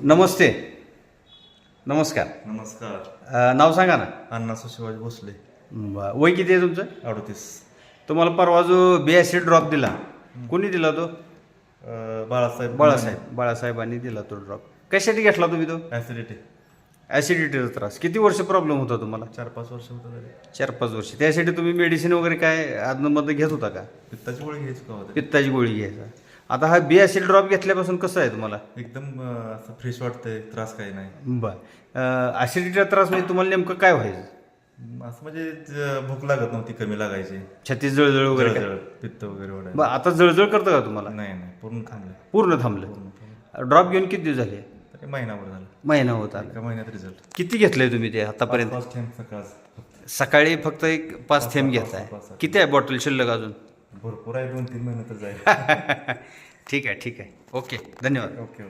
नमस्ते. नमस्कार. नमस्कार. नाव सांगा ना. अण्णा शिवाजी भोसले. वय किती आहे तुमचं? 38. तुम्हाला परवा जो ॲसिड ड्रॉप दिला, कोणी दिला तो? बाळासाहेबांनी दिला तो ड्रॉप. कशासाठी घेतला तुम्ही तो? ॲसिडिटी. ॲसिडिटीचा त्रास. किती वर्ष प्रॉब्लेम होता तुम्हाला? 4-5 वर्ष होतं झाले. 4-5 वर्ष. त्यासाठी तुम्ही मेडिसिन वगैरे काय आदनमध्ये घेत होता का? पित्ताची गोळी घ्यायची का होते? पित्ताची गोळी घ्यायचा. आता हा ॲसिड ड्रॉप घेतल्यापासून कसं आहे तुम्हाला? एकदम असं फ्रेश वाटतंय, त्रास काही नाही. बरं. ॲसिडिटीचा त्रास म्हणजे तुम्हाला नेमकं काय व्हायचं? असं म्हणजे भूक लागत नव्हती, कमी लागायची, छाती जळजळ वगैरे काय? जळजळ, पित्त वगैरे वाढायचं. बरं, आता जळजळ करतं का तुम्हाला? नाही नाही, पूर्ण थांबलं. पूर्ण थांबलं. ड्रॉप घेऊन किती दिवस झाले? तरी महिनाभर झाला. महिना होत आला. एका महिन्यात रिझल्ट. किती घेतलंय तुम्ही ते आतापर्यंत? 5 थेंब सकाळ. सकाळी फक्त एक 5 थेंब घेताय. किती आहे बॉटल शिल्लक अजून? भरपूर आहे, 2-3 महिने तर जाईल. ठीक आहे. ओके, धन्यवाद. ओके.